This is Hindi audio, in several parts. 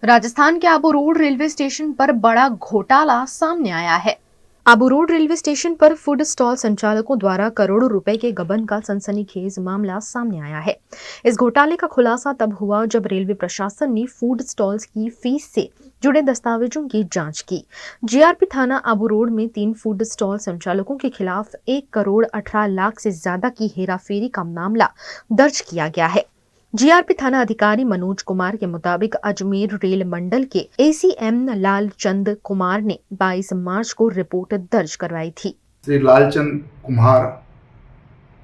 राजस्थान के आबू रोड रेलवे स्टेशन पर बड़ा घोटाला सामने आया है। आबू रोड रेलवे स्टेशन पर फूड स्टॉल संचालकों द्वारा करोड़ों रुपए के गबन का सनसनीखेज मामला सामने आया है। इस घोटाले का खुलासा तब हुआ जब रेलवे प्रशासन ने फूड स्टॉल्स की फीस से जुड़े दस्तावेजों की जांच की। जीआरपी थाना आबू रोड में 3 फूड स्टॉल संचालकों के खिलाफ 1 करोड़ 18 लाख से ज्यादा की हेराफेरी का मामला दर्ज किया गया है। जीआरपी थाना अधिकारी मनोज कुमार के मुताबिक अजमेर रेल मंडल के एसीएम लालचंद कुमार ने 22 मार्च को रिपोर्ट दर्ज करवाई थी। श्री लालचंद कुमार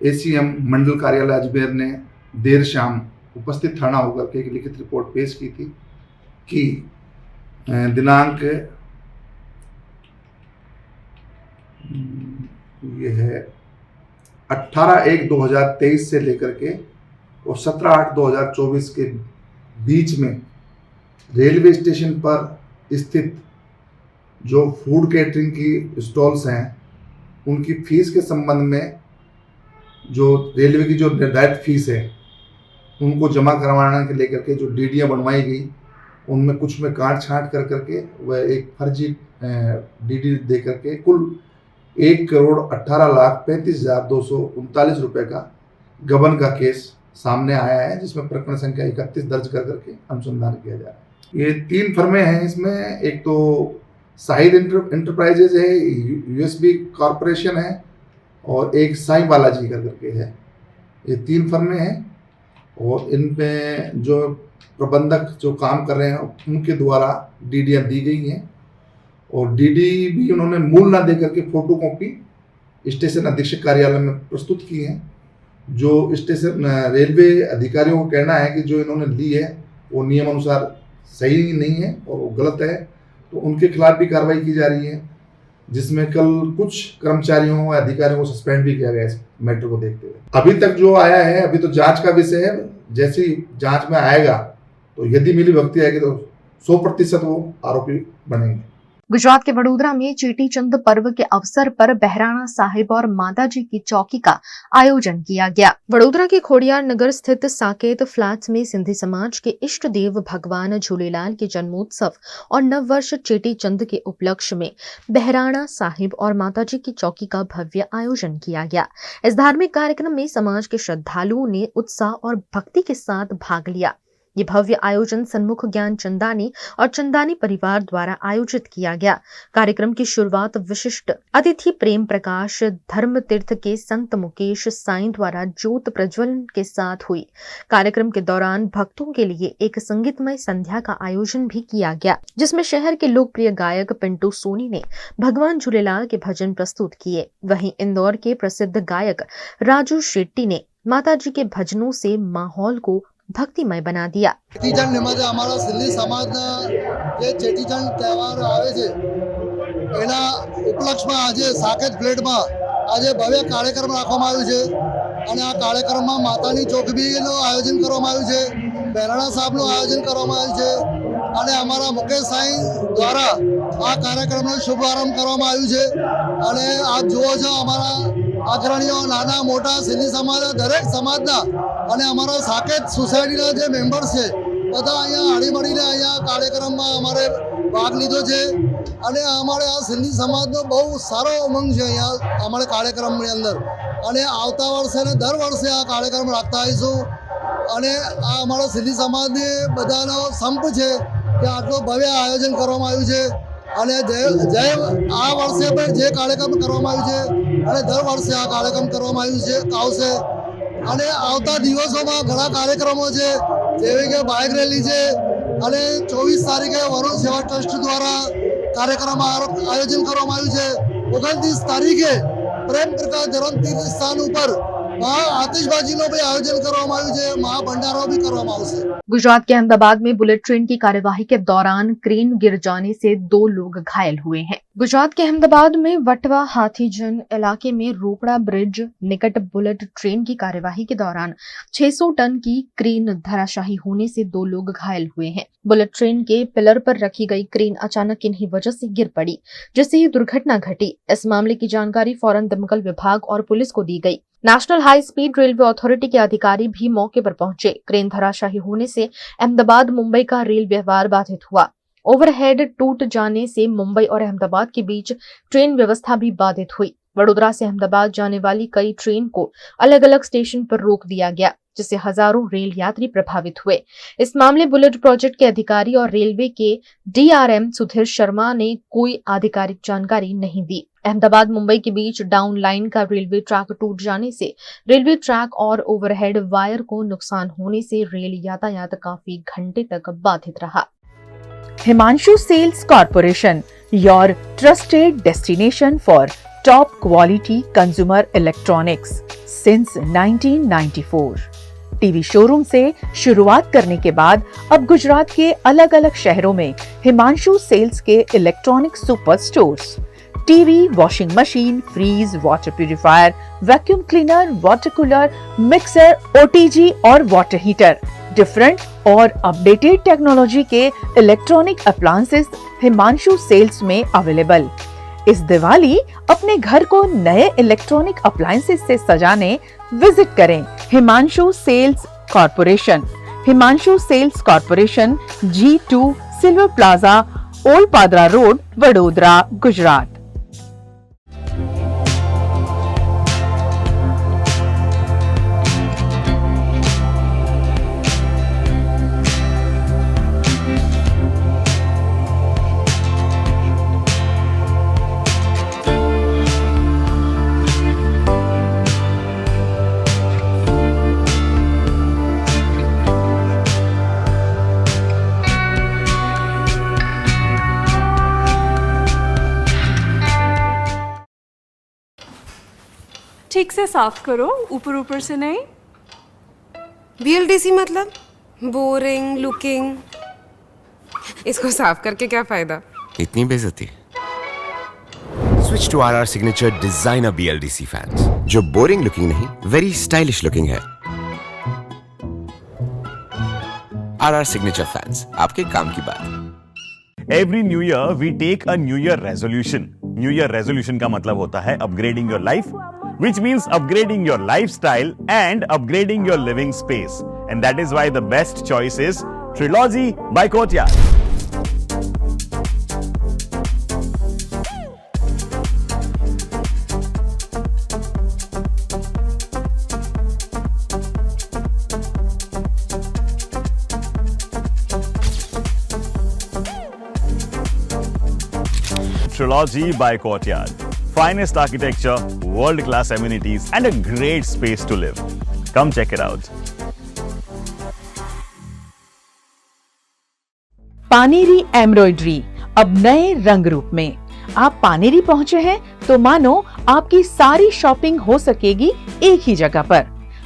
एसीएम मंडल कार्यालय अजमेर ने देर शाम उपस्थित थाना होकर के एक लिखित रिपोर्ट पेश की थी कि दिनांक ये है 18/1/2023 से लेकर के और 17/8/2024 के बीच में रेलवे स्टेशन पर स्थित जो फूड कैटरिंग की स्टॉल्स हैं उनकी फीस के संबंध में जो रेलवे की जो निर्धारित फीस है उनको जमा करवाने के लेकर के जो डीडीयाँ बनवाई गई उनमें कुछ में काट छांट कर करके वह एक फर्जी डीडी दे करके कुल 1,18,35,239 रुपये का गबन का केस सामने आया है, जिसमें प्रकरण संख्या 31 दर्ज कर करके अनुसंधान किया जा रहा है। ये 3 फर्में हैं इसमें, एक तो साहिद इंटरप्राइजेज है, यूएसबी कॉरपोरेशन है और एक साईं बालाजी कर करके है। ये 3 फर्में हैं और इन पे जो प्रबंधक जो काम कर रहे हैं उनके द्वारा डीडीयाँ दी गई हैं और डीडी भी उन्होंने मूल ना दे करके फोटोकॉपी स्टेशन अधीक्षक कार्यालय में प्रस्तुत की हैं। जो स्टेशन रेलवे अधिकारियों को कहना है कि जो इन्होंने ली है वो नियम अनुसार सही नहीं है और वो गलत है, तो उनके खिलाफ भी कार्रवाई की जा रही है, जिसमें कल कुछ कर्मचारियों और अधिकारियों को सस्पेंड भी किया गया इस मैटर को देखते हुए। अभी तक जो आया है अभी तो जांच का विषय है, जैसी जांच में आएगा तो यदि मिली भगती आएगी तो 100% वो आरोपी बनेंगे। गुजरात के वडोदरा में चेटीचंद पर्व के अवसर पर बहराणा साहिब और माताजी की चौकी का आयोजन किया गया। वडोदरा के खोडियार नगर स्थित साकेत फ्लैट्स में सिंधी समाज के इष्ट देव भगवान झूलेलाल के जन्मोत्सव और नववर्ष चेटीचंद के उपलक्ष्य में बहराणा साहिब और माताजी की चौकी का भव्य आयोजन किया गया। इस धार्मिक कार्यक्रम में समाज के श्रद्धालुओं ने उत्साह और भक्ति के साथ भाग लिया। ये भव्य आयोजन सन्मुख ज्ञान चंदानी और चंदानी परिवार द्वारा आयोजित किया गया। कार्यक्रम की शुरुआत विशिष्ट अतिथि प्रेम प्रकाश धर्म तीर्थ के संत मुकेश साईं द्वारा ज्योत प्रज्वलन के साथ हुई। कार्यक्रम के दौरान भक्तों के लिए एक संगीतमय संध्या का आयोजन भी किया गया, जिसमें शहर के लोकप्रिय गायक पिंटू सोनी ने भगवान झूलेलाल के भजन प्रस्तुत किए। वहीं इंदौर के प्रसिद्ध गायक राजू शेट्टी ने माताजी के भजनों से माहौल को भक्तिमय बना दिया। चेटीचंड निमित्ते हमारा सिंधी समाजना જે ચેટીચંદ તહેવાર આવે છે એના ઉપલક્ષમાં આજે સાકેત ફ્લેટમાં આજે ભવ્ય કાર્યક્રમ રાખવામાં આવ્યો છે અને આ કાર્યક્રમમાં માતાની ચોકબીનું આયોજન કરવામાં આવ્યું છે, બહેરાણા સાહેબનું આયોજન કરવામાં આવ્યું છે અને અમારા મુકેશ સાંઈ દ્વારા આ કાર્યક્રમનો શુભારંભ કરવામાં આવ્યું છે અને આપ જુઓ છો અમારા અગ્રણીઓ નાના મોટા સિંધી સમાજના દરેક સમાજના અને અમારા સાકેત સોસાયટીના જે મેમ્બર્સ છે બધા અહીંયા હળીમળીને અહીંયા કાર્યક્રમમાં અમારે ભાગ લીધો છે અને અમારે આ સિંધી સમાજનો બહુ સારો ઉમંગ છે અહીંયા અમારે કાર્યક્રમની અંદર અને આવતા વર્ષે ને દર વર્ષે આ કાર્યક્રમ રાખતા આવીશું અને આ અમારા સિંધી સમાજને બધાનો સંપ છે કે આટલું ભવ્ય આયોજન કરવામાં આવ્યું છે અને જે આ વર્ષે પણ જે કાર્યક્રમ કરવામાં આવ્યું છે અને દર વર્ષે આ કાર્યક્રમ કરવામાં આવ્યું છે આવશે અને આવતા દિવસોમાં ઘણા કાર્યક્રમો છે જેવી કે બાઇક રેલી છે અને 24 તારીખે વરુણ સેવા ટ્રસ્ટ દ્વારા કાર્યક્રમ આયોજન કરવામાં આવ્યું છે। 29 તારીખે પ્રેમ પ્રકાશ ધરમતીર્થ સ્થાન ઉપર आतिशबाजी भी आयोजन કરવામાં આવ્યું છે, महाभंडारा भी કરવામાં આવશે। गुजरात के अहमदाबाद में बुलेट ट्रेन की कार्यवाही के दौरान क्रेन गिर जाने से 2 लोग घायल हुए हैं। गुजरात के अहमदाबाद में वटवा हाथीजन इलाके में रोपड़ा ब्रिज निकट बुलेट ट्रेन की कार्यवाही के दौरान 600 टन की क्रेन धराशायी होने से 2 लोग घायल हुए हैं। बुलेट ट्रेन के पिलर पर रखी गई क्रेन अचानक किन्हीं वजह से गिर पड़ी, जिससे ये दुर्घटना घटी। इस मामले की जानकारी फौरन दमकल विभाग और पुलिस को दी गई। National high speed railway authority के अधिकारी भी मौके पर पहुंचे। क्रेन धराशायी होने से अहमदाबाद मुंबई का रेल व्यवहार बाधित हुआ। ओवरहेड टूट जाने से मुंबई और अहमदाबाद के बीच ट्रेन व्यवस्था भी बाधित हुई। वडोदरा से अहमदाबाद जाने वाली कई ट्रेन को अलग अलग स्टेशन पर रोक दिया गया, जिससे हजारों रेल यात्री प्रभावित हुए। इस मामले बुलेट प्रोजेक्ट के अधिकारी और रेलवे के DRM सुधीर शर्मा ने कोई आधिकारिक जानकारी नहीं दी। अहमदाबाद मुंबई के बीच डाउन लाइन का रेलवे ट्रैक टूट जाने से रेलवे ट्रैक और ओवरहेड वायर को नुकसान होने से रेल यातायात काफी घंटे तक बाधित रहा। Himanshu Sales Corporation, your trusted destination for top quality consumer electronics since 1994. TV showroom से शुरुआत करने के बाद अब गुजरात के अलग अलग शहरों में हिमांशु सेल्स के electronic super stores, TV, washing machine, fridge, water purifier, vacuum cleaner, water cooler, mixer, OTG और वाटर हीटर, डिफरेंट और अपडेटेड टेक्नोलॉजी के इलेक्ट्रॉनिक अप्लायंसेस हिमांशु सेल्स में अवेलेबल। इस दिवाली अपने घर को नए इलेक्ट्रॉनिक अप्लायंसेस से सजाने विजिट करें Himanshu sales corporation. Himanshu sales corporation, G2 silver plaza, old Padra road, Vadodara, Gujarat. ठीक से साफ करो, ऊपर ऊपर से नहीं। BLDC मतलब बोरिंग लुकिंग। इसको साफ करके क्या फायदा? इतनी बेइज्जती। Switch to RR signature designer BLDC fans, जो बोरिंग लुकिंग नहीं, वेरी स्टाइलिश लुकिंग है। RR सिग्नेचर फैंस, आपके काम की बात। Every new year we take a new year resolution. New year resolution का मतलब होता है upgrading your life, which means upgrading your lifestyle and upgrading your living space. And that is why the best choice is Trilogy by Courtyard. Trilogy by Courtyard. Finest architecture, world-class amenities, and a great space to live. Come check it out. Paneri embroidery अब नए रंग रूप में। आप पानेरी पहुंचे हैं तो मानो आपकी सारी शॉपिंग हो सकेगी एक ही जगह पर।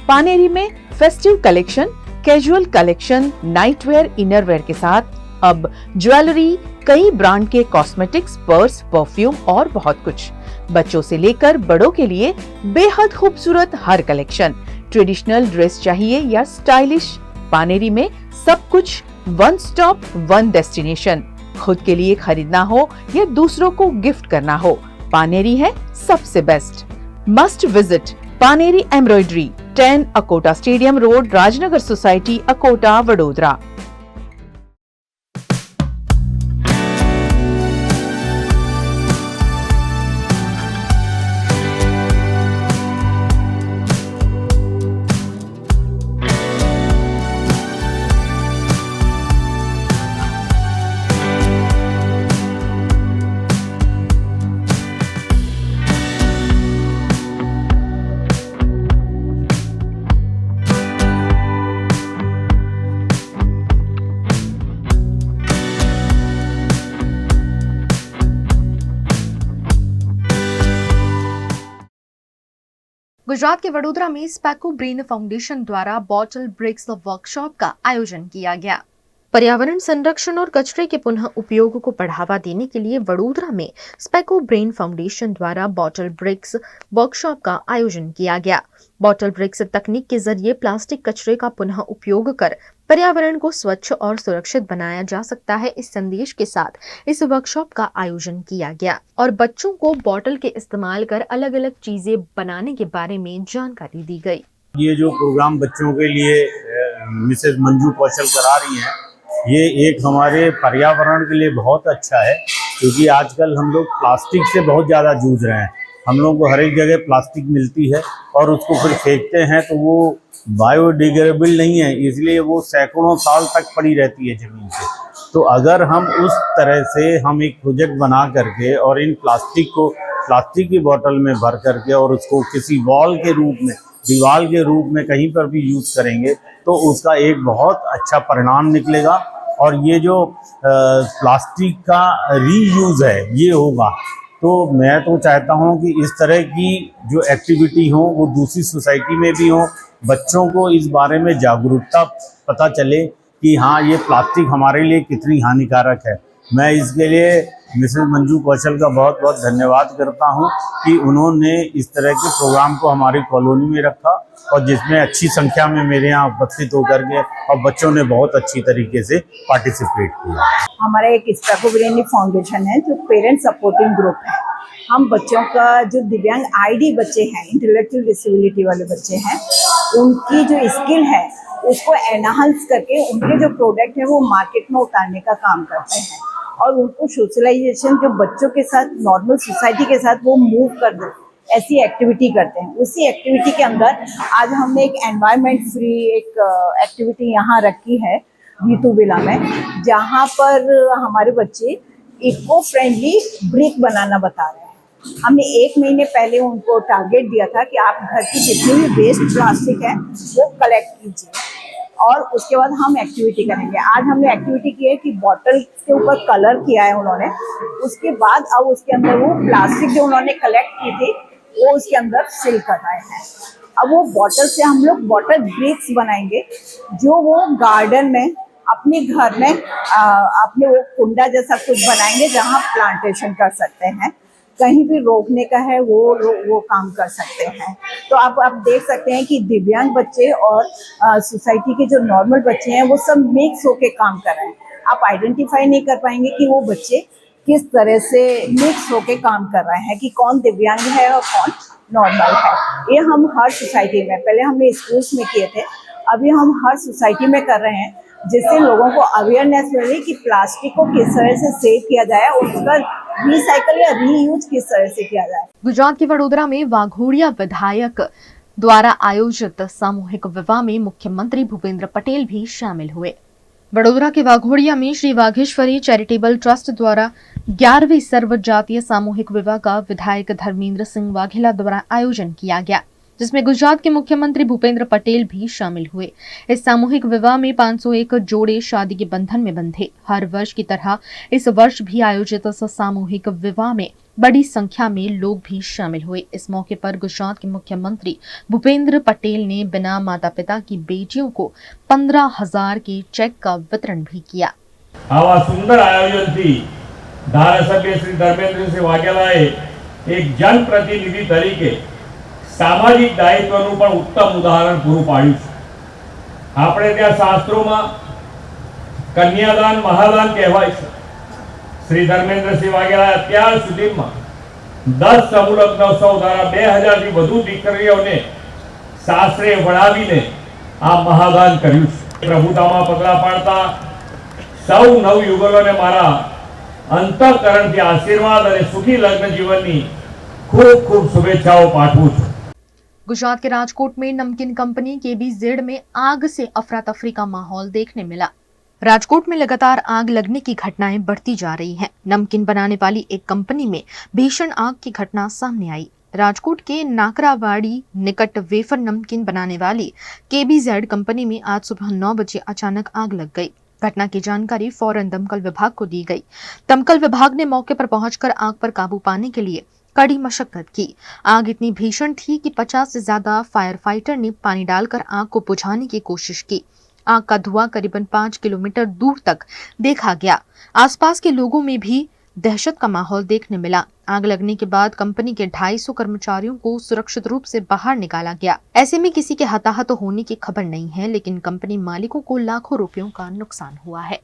पानेरी में festive collection, casual collection, nightwear, innerwear के साथ अब ज्वेलरी, कई ब्रांड के कॉस्मेटिक्स, पर्स, परफ्यूम और बहुत कुछ। बच्चों से लेकर बड़ों के लिए बेहद खूबसूरत हर कलेक्शन। ट्रेडिशनल ड्रेस चाहिए या स्टाइलिश, पानेरी में सब कुछ वन स्टॉप वन डेस्टिनेशन। खुद के लिए खरीदना हो या दूसरों को गिफ्ट करना हो, पानेरी है सबसे best. Must visit Paneri embroidery, 10 Akota stadium road, Rajnagar society, Akota, Vadodara. Gujarat के वडोदरा में स्पैको ब्रेन फाउंडेशन द्वारा बॉटल ब्रिक्स वर्कशॉप का आयोजन किया गया। पर्यावरण संरक्षण और कचरे के पुनः उपयोग को बढ़ावा देने के लिए वडोदरा में स्पेको ब्रेन फाउंडेशन द्वारा बॉटल ब्रिक्स वर्कशॉप का आयोजन किया गया। बॉटल ब्रिक्स तकनीक के जरिए प्लास्टिक कचरे का पुनः उपयोग कर पर्यावरण को स्वच्छ और सुरक्षित बनाया जा सकता है। इस संदेश के साथ इस वर्कशॉप का आयोजन किया गया और बच्चों को बॉटल के इस्तेमाल कर अलग अलग चीजें बनाने के बारे में जानकारी दी गई। ये जो प्रोग्राम बच्चों के लिए मिसेस मंजू कौशल करा रही हैं, ये एक हमारे पर्यावरण के लिए बहुत अच्छा है, क्योंकि आजकल हम लोग प्लास्टिक से बहुत ज़्यादा जूझ रहे हैं। हम लोगों को हर एक जगह प्लास्टिक मिलती है और उसको फिर फेंकते हैं तो वो बायोडिग्रेडेबल नहीं है, इसलिए वो सैकड़ों साल तक पड़ी रहती है ज़मीन पे। तो अगर हम उस तरह से हम एक प्रोजेक्ट बना करके और इन प्लास्टिक को प्लास्टिक की बोतल में भर करके और उसको किसी वॉल के रूप में, दीवार के रूप में कहीं पर भी यूज़ करेंगे तो उसका एक बहुत अच्छा परिणाम निकलेगा। और ये जो प्लास्टिक का रीयूज़ है ये होगा। तो मैं तो चाहता हूँ कि इस तरह की जो एक्टिविटी हो वो दूसरी सोसाइटी में भी हो, बच्चों को इस बारे में जागरूकता पता चले कि हाँ ये प्लास्टिक हमारे लिए कितनी हानिकारक है। मैं इसके लिए मिसेस मंजू कौशल का बहुत बहुत धन्यवाद करता हूँ कि उन्होंने इस तरह के प्रोग्राम को हमारी कॉलोनी में रखा और जिसमें अच्छी संख्या में मेरे यहाँ उपस्थित होकर के और बच्चों ने बहुत अच्छी तरीके से पार्टिसिपेट किया। हमारा एक स्पेको ब्रेन फाउंडेशन है जो पेरेंट सपोर्टिंग ग्रुप है। हम बच्चों का जो दिव्यांग आईडी बच्चे हैं, इंटेलेक्चुअल डिसेबिलिटी वाले बच्चे हैं, उनकी जो स्किल है उसको एनहांस करके उनके जो प्रोडक्ट है वो मार्केट में उतारने का काम करते हैं और उनको सोशलाइजेशन जो बच्चों के साथ नॉर्मल सोसाइटी के साथ वो मूव कर दे, ऐसी एक्टिविटी करते हैं। उसी एक्टिविटी के अंदर आज हमने एक एनवायरनमेंट फ्री एक एक्टिविटी यहाँ रखी है वीतू विला में, जहाँ पर हमारे बच्चे इको फ्रेंडली ब्रिक बनाना बता रहे हैं। हमने 1 महीने पहले उनको टारगेट दिया था कि आप घर की जितनी भी वेस्ट प्लास्टिक है वो कलेक्ट कीजिए और उसके बाद हम एक्टिविटी करेंगे। आज हमने एक्टिविटी की है कि बॉटल के ऊपर कलर किया है उन्होंने, उसके बाद अब उसके अंदर वो प्लास्टिक जो उन्होंने कलेक्ट की थी वो उसके अंदर फिल कर रहे हैं। अब वो बॉटल से हम लोग बॉटल ब्रिक्स बनाएंगे जो वो गार्डन में अपने घर में अपने वो कुंडा जैसा कुछ बनाएंगे जहाँ प्लांटेशन कर सकते हैं, कहीं भी रोकने का है वो काम कर सकते हैं। तो आप देख सकते हैं कि दिव्यांग बच्चे और सोसाइटी के जो नॉर्मल बच्चे हैं वो सब मिक्स होके काम कर रहे हैं। आप आइडेंटिफाई नहीं कर पाएंगे कि वो बच्चे किस तरह से मिक्स होके काम कर रहे हैं, कि कौन दिव्यांग है और कौन नॉर्मल है। ये हम हर सोसाइटी में, पहले हमने स्कूल्स में किए थे, अभी हम हर सोसाइटी में कर रहे हैं, जिससे लोगों को अवेयरनेस मिले कि प्लास्टिक को किस तरह से सेव किया जाए और उसका रिसाइकल या रीयूज किस तरह से किया जाए। गुजरात के वडोदरा में वाघोड़िया विधायक द्वारा आयोजित सामूहिक विवाह में मुख्यमंत्री भूपेंद्र पटेल भी शामिल हुए। वडोदरा के वाघोड़िया में श्री वाघेश्वरी चैरिटेबल ट्रस्ट द्वारा 11वीं सर्व जातीय सामूहिक विवाह का विधायक धर्मेंद्र सिंह वाघेला द्वारा आयोजन किया गया, जिसमें गुजरात के मुख्यमंत्री भूपेंद्र पटेल भी शामिल हुए। इस सामूहिक विवाह में 501 जोड़े शादी के बंधन में बंधे। हर वर्ष की तरह इस वर्ष भी आयोजित इस सामूहिक विवाह में बड़ी संख्या में लोग भी शामिल हुए। इस मौके पर गुजरात के मुख्यमंत्री भूपेंद्र पटेल ने बिना माता पिता की बेटियों को 15,000 के चेक का वितरण भी किया। आवा सुंदर आयोजन थी धारासभ्य श्री धर्मेंद्रसिंह वाघेलाए एक जनप्रतिनिधि तरीके सामाजिक दायित्वનું પણ ઉત્તમ ઉદાહરણ પૂરું પાડ્યું છે। આપણે ત્યાં શાસ્ત્રોમાં કન્યાદાન મહાદાન કહેવાય છે। શ્રી ધર્મેન્દ્રસિંહ વાઘેલાએ અત્યાર સુધીમાં 10 સમૂહ લગ્નોત્સવ દ્વારા 2000 થી વધુ દીકરીઓને સાસરે વળાવીને આ મહાદાન કર્યું છે। પ્રભુતામાં પગલા પાડતા સૌ નવયુગલોને મારા અંતઃકરણથી આશીર્વાદ અને સુખી લગ્ન જીવનની ખૂબ ખૂબ શુભેચ્છાઓ પાઠવું છું। गुजरात के राजकोट में नमकीन कंपनी KBZ में आग से अफरा तफरी का माहौल देखने मिला। राजकोट में लगातार आग लगने की घटनाएं बढ़ती जा रही हैं। नमकीन बनाने वाली एक कंपनी में भीषण आग की घटना सामने आई। राजकोट के नाकरावाड़ी निकट वेफर नमकीन बनाने वाली KBZ कंपनी में आज सुबह 9 बजे अचानक आग लग गई। घटना की जानकारी फौरन दमकल विभाग को दी गई। दमकल विभाग ने मौके पर पहुंचकर आग पर काबू पाने के लिए कड़ी मशक्कत की। आग इतनी भीषण थी कि 50 से ज्यादा फायर फाइटर ने पानी डालकर आग को बुझाने की कोशिश की। आग का धुआं करीबन 5 किलोमीटर दूर तक देखा गया। आसपास के लोगों में भी दहशत का माहौल देखने मिला। आग लगने के बाद कंपनी के 250 कर्मचारियों को सुरक्षित रूप से बाहर निकाला गया। ऐसे में किसी के हताहत होने की खबर नहीं है, लेकिन कंपनी मालिकों को लाखों रुपयों का नुकसान हुआ है।